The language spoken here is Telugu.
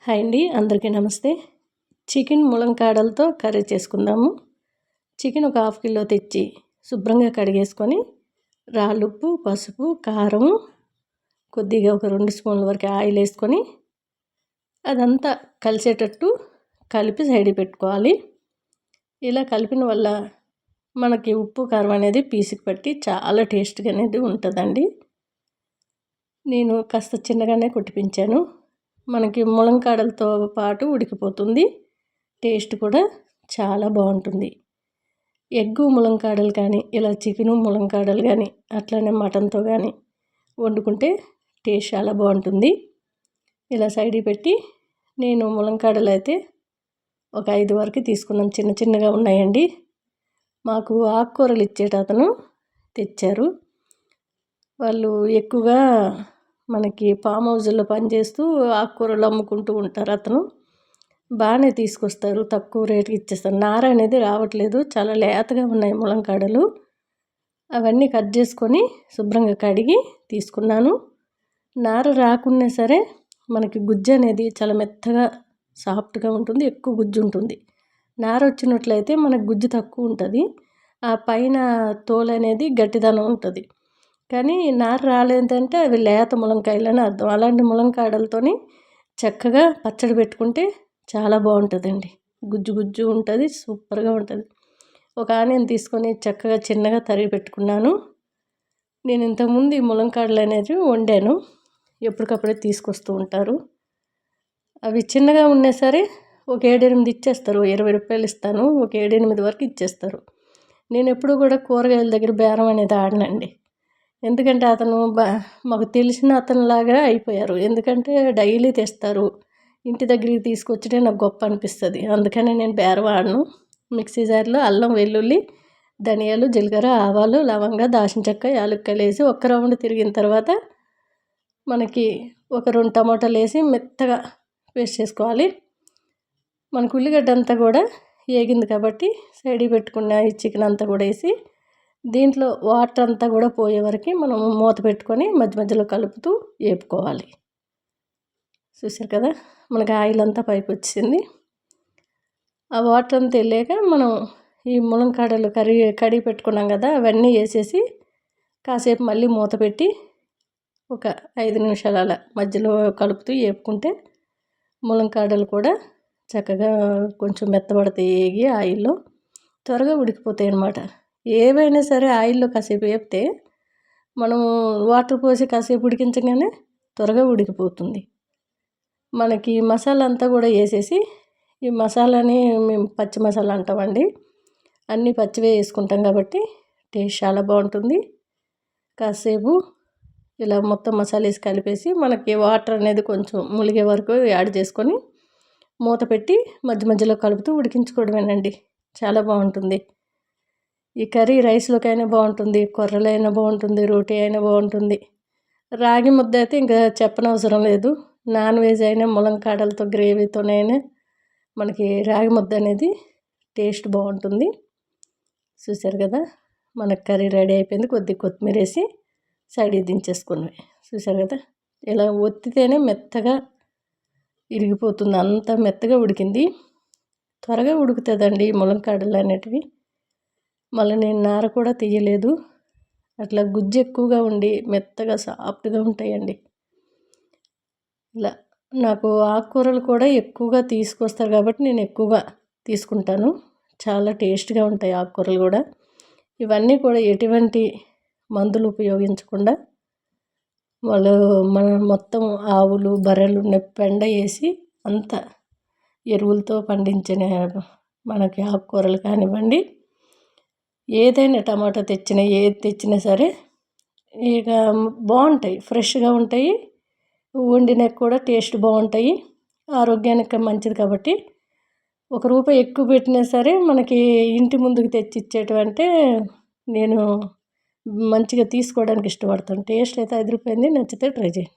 హాయ్ అండి, అందరికీ నమస్తే. చికెన్ ములంకాడలతో కర్రీ చేసుకుందాము. చికెన్ ఒక హాఫ్ కిలో తెచ్చి శుభ్రంగా కడిగేసుకొని రాళ్ళుప్పు, పసుపు, కారం, కొద్దిగా ఒక 2 స్పూన్ల వరకు ఆయిల్ వేసుకొని అదంతా కలిసేటట్టు కలిపి సైడ్ పెట్టుకోవాలి. ఇలా కలిపిన వల్ల మనకి ఉప్పు కారం అనేది పీసుకి పట్టి చాలా టేస్ట్గా అనేది ఉంటుందండి. నేను కాస్త చిన్నగానే కొట్టిపించాను. మనకి ములంకాడలతో పాటు ఉడికిపోతుంది. టేస్ట్ కూడా చాలా బాగుంటుంది. ఎగ్గు ములంకాడలు కానీ, ఇలా చికెను ములంకాడలు కానీ, అట్లనే మటన్తో కానీ వండుకుంటే టేస్ట్ చాలా బాగుంటుంది. ఇలా సైడ్కి పెట్టి నేను ములంకాడలు అయితే ఒక 5 వరకు తీసుకున్నాను. చిన్న చిన్నగా ఉన్నాయండి. మాకు ఆకుకూరలు ఇచ్చేటతను తెచ్చారు. వాళ్ళు ఎక్కువగా మనకి ఫామ్ హౌస్లో పనిచేస్తూ ఆకుకూరలు అమ్ముకుంటూ ఉంటారు. అతను బాగానే తీసుకొస్తారు, తక్కువ రేటుకి ఇచ్చేస్తారు. నార అనేది రావట్లేదు, చాలా లేతగా ఉన్నాయి ములంకాడలు. అవన్నీ కట్ చేసుకొని శుభ్రంగా కడిగి తీసుకున్నాను. నార రాకున్నా సరే మనకి గుజ్జు అనేది చాలా మెత్తగా సాఫ్ట్గా ఉంటుంది, ఎక్కువ గుజ్జు ఉంటుంది. నార వచ్చినట్లయితే మనకు గుజ్జు తక్కువ ఉంటుంది, ఆ పైన తోలు అనేది గట్టిదనం ఉంటుంది. కానీ నార రాలేదంటే అవి లేత ములంకాయలు అని అర్థం. అలాంటి ములంకాడలతోని చక్కగా పచ్చడి పెట్టుకుంటే చాలా బాగుంటుందండి. గుజ్జు గుజ్జు ఉంటుంది, సూపర్గా ఉంటుంది. ఒక ఆనియన్ తీసుకొని చక్కగా చిన్నగా తరిగి పెట్టుకున్నాను. నేను ఇంతకుముందు ఈ ములంకాడలు అనేది వండాను, ఎప్పటికప్పుడే తీసుకొస్తూ ఉంటారు. అవి చిన్నగా ఉన్నా సరే ఒక 7-8 ఇచ్చేస్తారు. 20 రూపాయలు ఇస్తాను, ఒక 7-8 వరకు ఇచ్చేస్తారు. నేను ఎప్పుడు కూడా కూరగాయల దగ్గర బేరం అనేది ఆడనండి. ఎందుకంటే అతను మాకు తెలిసిన అతనిలాగా అయిపోయారు. ఎందుకంటే డైలీ తెస్తారు, ఇంటి దగ్గరికి తీసుకొచ్చితే నాకు గొప్ప అనిపిస్తుంది. అందుకని నేను బేరం ఆడను. మిక్సీ జార్లో అల్లం, వెల్లుల్లి, ధనియాలు, జీలకర్ర, ఆవాలు, లవంగ, దాల్చిన చెక్క, యాలక్కాయలు వేసి ఒక్క రౌండ్ తిరిగిన తర్వాత మనకి ఒక 2 టమాటాలు వేసి మెత్తగా పేస్ట్ చేసుకోవాలి. మనకు ఉల్లిగడ్డ అంతా కూడా వేగింది కాబట్టి సైడ్కి పెట్టుకున్న ఈ చికెన్ అంతా కూడా వేసి దీంట్లో వాటర్ అంతా కూడా పోయే వరకు మనం మూత పెట్టుకొని మధ్య మధ్యలో కలుపుతూ వేపుకోవాలి. చూసారు కదా, మనకి ఆయిల్ అంతా పైకి వచ్చింది. ఆ వాటర్ అంతా వెళ్ళాక మనం ఈ ములంకాడలు కడిగి పెట్టుకున్నాం కదా, అవన్నీ వేసేసి కాసేపు మళ్ళీ మూత పెట్టి ఒక 5 నిమిషాలు అలా మధ్యలో కలుపుతూ వేపుకుంటే ములంకాడలు కూడా చక్కగా కొంచెం మెత్తబడతాయి. వేగి ఆయిల్లో త్వరగా ఉడికిపోతాయి అన్నమాట. ఏవైనా సరే ఆయిల్లో కాసేపు వేపితే మనం వాటర్ పోసి కాసేపు ఉడికించగానే త్వరగా ఉడికిపోతుంది. మనకి మసాలా అంతా కూడా వేసేసి, ఈ మసాలాని మేము పచ్చి మసాలా అంటామండి, అన్నీ పచ్చివే వేసుకుంటాం కాబట్టి టేస్ట్ చాలా బాగుంటుంది. కాసేపు ఇలా మొత్తం మసాలా వేసి కలిపేసి మనకి వాటర్ అనేది కొంచెం ములిగే వరకు యాడ్ చేసుకొని మూత పెట్టి మధ్య మధ్యలో కలుపుతూ ఉడికించుకోవడమేనండి. చాలా బాగుంటుంది. ఈ కర్రీ రైస్లోకైనా బాగుంటుంది, కొర్రలైనా బాగుంటుంది, రోటీ అయినా బాగుంటుంది. రాగి ముద్ద అయితే ఇంకా చెప్పనవసరం లేదు. నాన్ వెజ్ అయినా ములంకాడలతో గ్రేవీతోనైనా మనకి రాగి ముద్ద అనేది టేస్ట్ బాగుంటుంది. చూసారు కదా, మనకు కర్రీ రెడీ అయిపోయింది. కొద్దిగా కొత్తిమీర వేసి సైడ్కి దించేసుకున్నవి. చూసారు కదా, ఇలా ఒత్తితేనే మెత్తగా ఇరిగిపోతుంది, అంత మెత్తగా ఉడికింది. త్వరగా ఉడుకుతుందండి ములంకాడలు అనేటివి. మళ్ళీ నేను నార కూడా తీయలేదు, అట్లా గుజ్జు ఎక్కువగా ఉండి మెత్తగా సాఫ్ట్గా ఉంటాయండి. ఇలా నాకు ఆకుకూరలు కూడా ఎక్కువగా తీసుకొస్తారు కాబట్టి నేను ఎక్కువగా తీసుకుంటాను. చాలా టేస్ట్గా ఉంటాయి ఆకుకూరలు కూడా. ఇవన్నీ కూడా ఎటువంటి మందులు ఉపయోగించకుండా వాళ్ళు మన మొత్తం ఆవులు, బర్రెలు పెండ వేసి అంత ఎరువులతో పండించిన మనకి ఆకుకూరలు కానివ్వండి, ఏదైనా టమాటా తెచ్చినా ఏది తెచ్చినా సరే ఇక బాగుంటాయి, ఫ్రెష్గా ఉంటాయి. వండినకు కూడా టేస్ట్ బాగుంటాయి, ఆరోగ్యానికి మంచిది కాబట్టి. ₹1 ఎక్కువ పెట్టినా సరే మనకి ఇంటి ముందుకు తెచ్చి ఇచ్చేటంటే నేను మంచిగా తీసుకోవడానికి ఇష్టపడతాను. టేస్ట్ అయితే ₹5. నచ్చితే ట్రై చేయండి.